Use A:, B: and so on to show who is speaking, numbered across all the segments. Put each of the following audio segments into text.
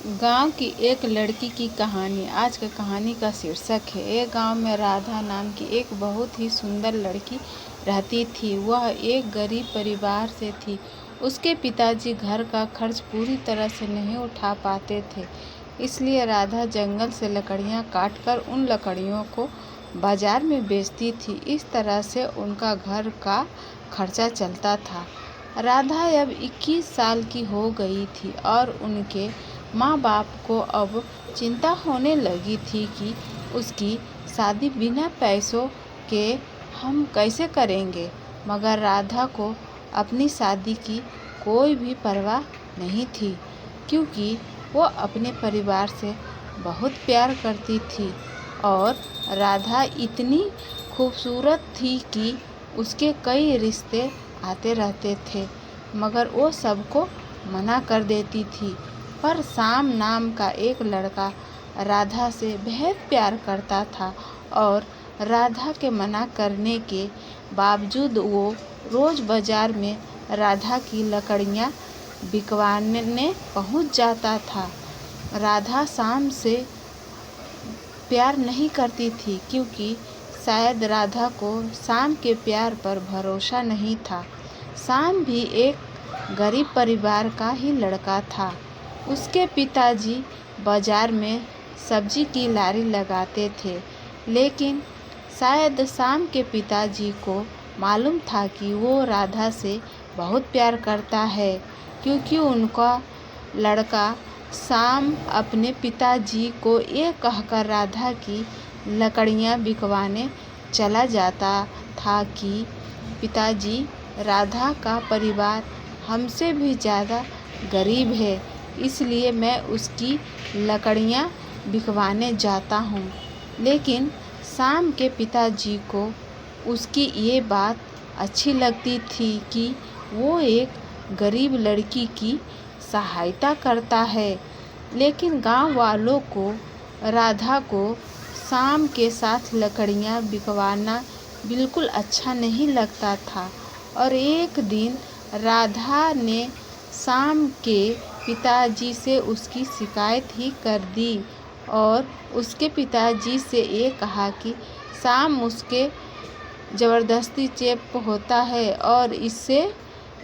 A: गांव की एक लड़की की कहानी आज का कहानी का शीर्षक है। एक गांव में राधा नाम की एक बहुत ही सुंदर लड़की रहती थी। वह एक गरीब परिवार से थी। उसके पिताजी घर का खर्च पूरी तरह से नहीं उठा पाते थे, इसलिए राधा जंगल से लकड़ियां काटकर उन लकड़ियों को बाजार में बेचती थी। इस तरह से उनका घर का खर्चा चलता था। राधा अब 21 साल की हो गई थी और उनके माँ बाप को अब चिंता होने लगी थी कि उसकी शादी बिना पैसों के हम कैसे करेंगे। मगर राधा को अपनी शादी की कोई भी परवाह नहीं थी, क्योंकि वो अपने परिवार से बहुत प्यार करती थी और राधा इतनी खूबसूरत थी कि उसके कई रिश्ते आते रहते थे, मगर वो सबको मना कर देती थी। पर शाम नाम का एक लड़का राधा से बेहद प्यार करता था और राधा के मना करने के बावजूद वो रोज बाजार में राधा की लकड़ियाँ बिकवाने पहुँच जाता था। राधा शाम से प्यार नहीं करती थी, क्योंकि शायद राधा को शाम के प्यार पर भरोसा नहीं था। शाम भी एक गरीब परिवार का ही लड़का था। उसके पिताजी बाजार में सब्जी की लारी लगाते थे, लेकिन शायद शाम के पिताजी को मालूम था कि वो राधा से बहुत प्यार करता है, क्योंकि उनका लड़का शाम अपने पिताजी को ये कहकर राधा की लकड़ियाँ बिकवाने चला जाता था कि पिताजी, राधा का परिवार हमसे भी ज़्यादा गरीब है, इसलिए मैं उसकी लकड़ियाँ बिकवाने जाता हूँ। लेकिन शाम के पिताजी को उसकी ये बात अच्छी लगती थी कि वो एक गरीब लड़की की सहायता करता है। लेकिन गांव वालों को राधा को शाम के साथ लकड़ियाँ बिकवाना बिल्कुल अच्छा नहीं लगता था और एक दिन राधा ने शाम के पिताजी से उसकी शिकायत ही कर दी और उसके पिताजी से ये कहा कि शाम उसके ज़बरदस्ती चेप होता है और इससे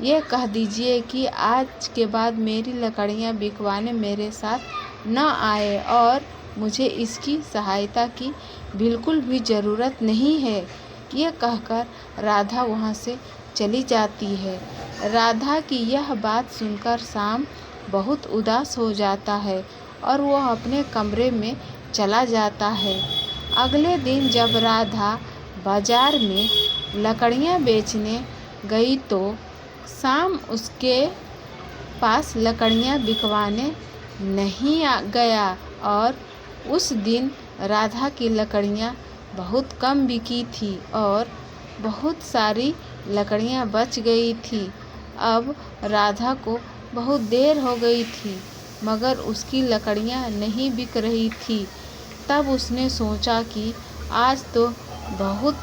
A: ये कह दीजिए कि आज के बाद मेरी लकड़ियाँ बिकवाने मेरे साथ न आए और मुझे इसकी सहायता की बिल्कुल भी ज़रूरत नहीं है। ये कहकर राधा वहाँ से चली जाती है। राधा की यह बात सुनकर शाम बहुत उदास हो जाता है और वह अपने कमरे में चला जाता है। अगले दिन जब राधा बाजार में लकड़ियाँ बेचने गई तो शाम उसके पास लकड़ियाँ बिकवाने नहीं गया और उस दिन राधा की लकड़ियाँ बहुत कम बिकी थी और बहुत सारी लकड़ियाँ बच गई थी। अब राधा को बहुत देर हो गई थी, मगर उसकी लकड़ियाँ नहीं बिक रही थी। तब उसने सोचा कि आज तो बहुत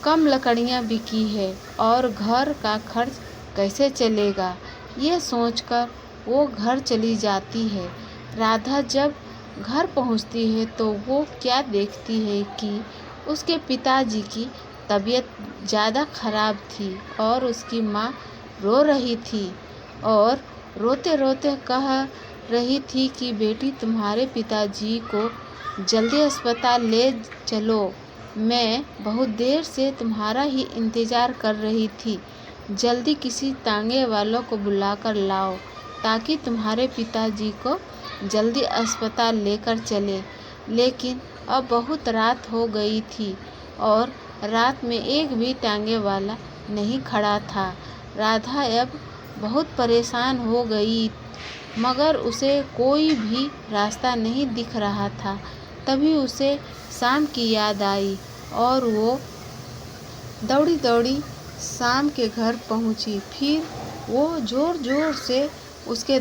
A: कम लकड़ियाँ बिकी है और घर का खर्च कैसे चलेगा। ये सोचकर वो घर चली जाती है। राधा जब घर पहुंचती है तो वो क्या देखती है कि उसके पिताजी की तबीयत ज़्यादा खराब थी और उसकी माँ रो रही थी और रोते रोते कह रही थी कि बेटी, तुम्हारे पिताजी को जल्दी अस्पताल ले चलो। मैं बहुत देर से तुम्हारा ही इंतज़ार कर रही थी। जल्दी किसी तांगे वालों को बुलाकर लाओ ताकि तुम्हारे पिताजी को जल्दी अस्पताल लेकर चले। लेकिन अब बहुत रात हो गई थी और रात में एक भी टांगे वाला नहीं खड़ा था। राधा अब बहुत परेशान हो गई, मगर उसे कोई भी रास्ता नहीं दिख रहा था। तभी उसे शाम की याद आई और वो दौड़ी दौड़ी शाम के घर पहुंची। फिर वो ज़ोर ज़ोर से उसके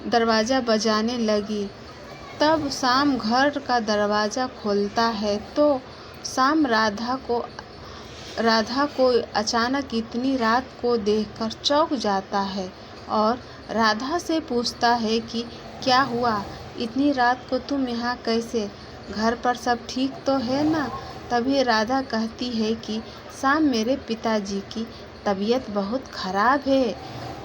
A: दरवाज़ा बजाने लगी। तब शाम घर का दरवाज़ा खोलता है तो शाम राधा को अचानक इतनी रात को देखकर चौंक जाता है और राधा से पूछता है कि क्या हुआ, इतनी रात को तुम यहाँ कैसे, घर पर सब ठीक तो है ना। तभी राधा कहती है कि शाम मेरे पिताजी की तबीयत बहुत ख़राब है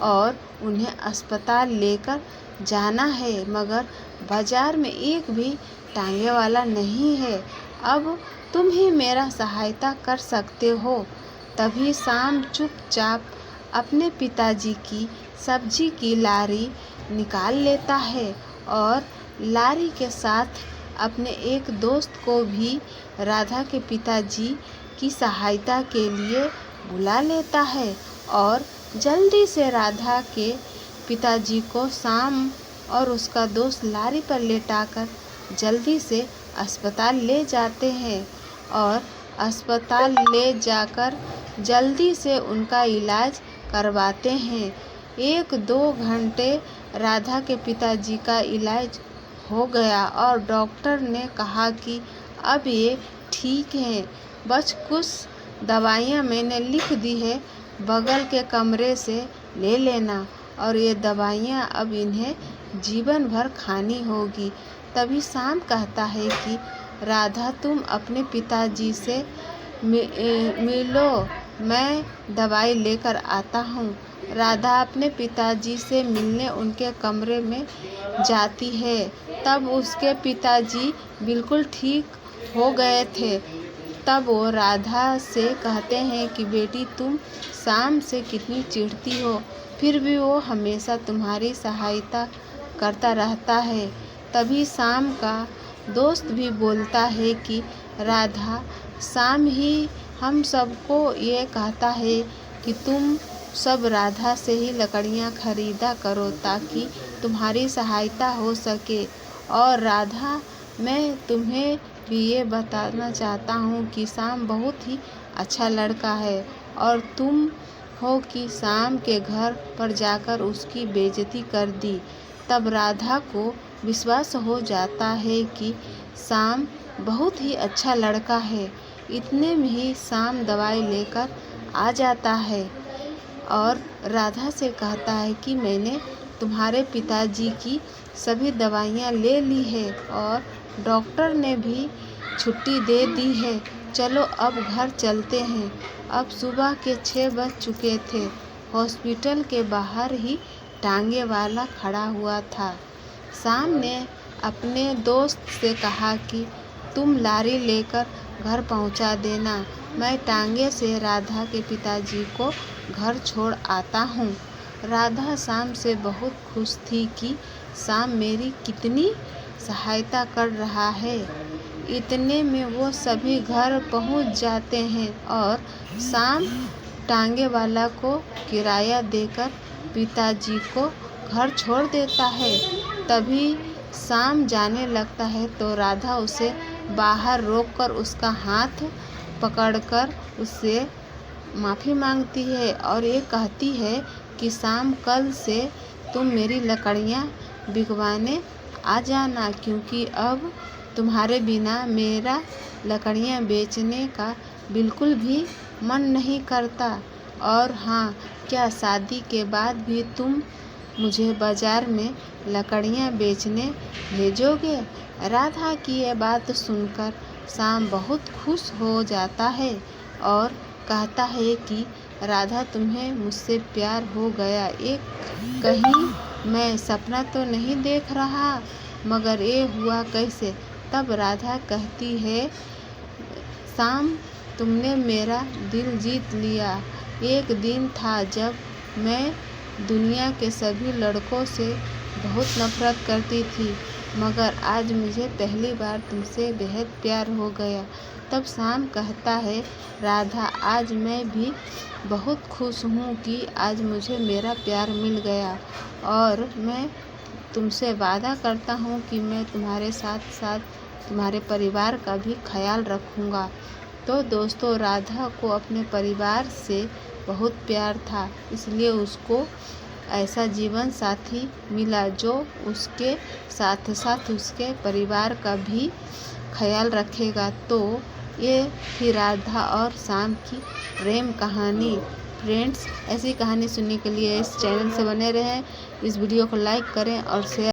A: और उन्हें अस्पताल लेकर जाना है, मगर बाज़ार में एक भी टांगे वाला नहीं है। अब तुम ही मेरा सहायता कर सकते हो। तभी शाम चुपचाप अपने पिताजी की सब्जी की लारी निकाल लेता है और लारी के साथ अपने एक दोस्त को भी राधा के पिताजी की सहायता के लिए बुला लेता है और जल्दी से राधा के पिताजी को शाम और उसका दोस्त लारी पर लेटाकर जल्दी से अस्पताल ले जाते हैं और अस्पताल ले जाकर जल्दी से उनका इलाज करवाते हैं। 1-2 घंटे राधा के पिताजी का इलाज हो गया और डॉक्टर ने कहा कि अब ये ठीक हैं, बस कुछ दवाइयाँ मैंने लिख दी है, बगल के कमरे से ले लेना और ये दवाइयाँ अब इन्हें जीवन भर खानी होगी। तभी शाम कहता है कि राधा तुम अपने पिताजी से मिलो, मैं दवाई लेकर आता हूँ। राधा अपने पिताजी से मिलने उनके कमरे में जाती है। तब उसके पिताजी बिल्कुल ठीक हो गए थे। तब वो राधा से कहते हैं कि बेटी तुम शाम से कितनी चिढ़ती हो, फिर भी वो हमेशा तुम्हारी सहायता करता रहता है। तभी शाम का दोस्त भी बोलता है कि राधा शाम ही हम सबको ये कहता है कि तुम सब राधा से ही लकड़ियाँ खरीदा करो ताकि तुम्हारी सहायता हो सके। और राधा मैं तुम्हें भी ये बताना चाहता हूँ कि शाम बहुत ही अच्छा लड़का है और तुम हो कि शाम के घर पर जाकर उसकी बेइज्जती कर दी। तब राधा को विश्वास हो जाता है कि शाम बहुत ही अच्छा लड़का है। इतने में ही शाम दवाई लेकर आ जाता है और राधा से कहता है कि मैंने तुम्हारे पिताजी की सभी दवाइयाँ ले ली है और डॉक्टर ने भी छुट्टी दे दी है, चलो अब घर चलते हैं। अब सुबह के 6 बज चुके थे। हॉस्पिटल के बाहर ही टांगे वाला खड़ा हुआ था। शाम ने अपने दोस्त से कहा कि तुम लारी लेकर घर पहुंचा देना, मैं टांगे से राधा के पिताजी को घर छोड़ आता हूँ। राधा शाम से बहुत खुश थी कि शाम मेरी कितनी सहायता कर रहा है। इतने में वो सभी घर पहुंच जाते हैं और शाम टांगे वाला को किराया देकर पिताजी को घर छोड़ देता है। तभी शाम जाने लगता है तो राधा उसे बाहर रोककर उसका हाथ पकड़कर उससे माफ़ी मांगती है और ये कहती है कि शाम कल से तुम मेरी लकड़ियाँ बिकवाने आ जाना, क्योंकि अब तुम्हारे बिना मेरा लकड़ियाँ बेचने का बिल्कुल भी मन नहीं करता। और हाँ, क्या शादी के बाद भी तुम मुझे बाज़ार में लकड़ियाँ बेचने भेजोगे। राधा की यह बात सुनकर शाम बहुत खुश हो जाता है और कहता है कि राधा तुम्हें मुझसे प्यार हो गया, एक कहीं मैं सपना तो नहीं देख रहा, मगर ये हुआ कैसे। तब राधा कहती है शाम तुमने मेरा दिल जीत लिया। एक दिन था जब मैं दुनिया के सभी लड़कों से बहुत नफरत करती थी, मगर आज मुझे पहली बार तुमसे बेहद प्यार हो गया। तब शाम कहता है राधा आज मैं भी बहुत खुश हूँ कि आज मुझे मेरा प्यार मिल गया और मैं तुमसे वादा करता हूँ कि मैं तुम्हारे साथ साथ तुम्हारे परिवार का भी ख्याल रखूँगा। तो दोस्तों, राधा को अपने परिवार से बहुत प्यार था, इसलिए उसको ऐसा जीवन साथी मिला जो उसके साथ साथ उसके परिवार का भी ख्याल रखेगा। तो ये थी राधा और शाम की प्रेम कहानी। फ्रेंड्स, ऐसी कहानी सुनने के लिए इस चैनल से बने रहें। इस वीडियो को लाइक करें और शेयर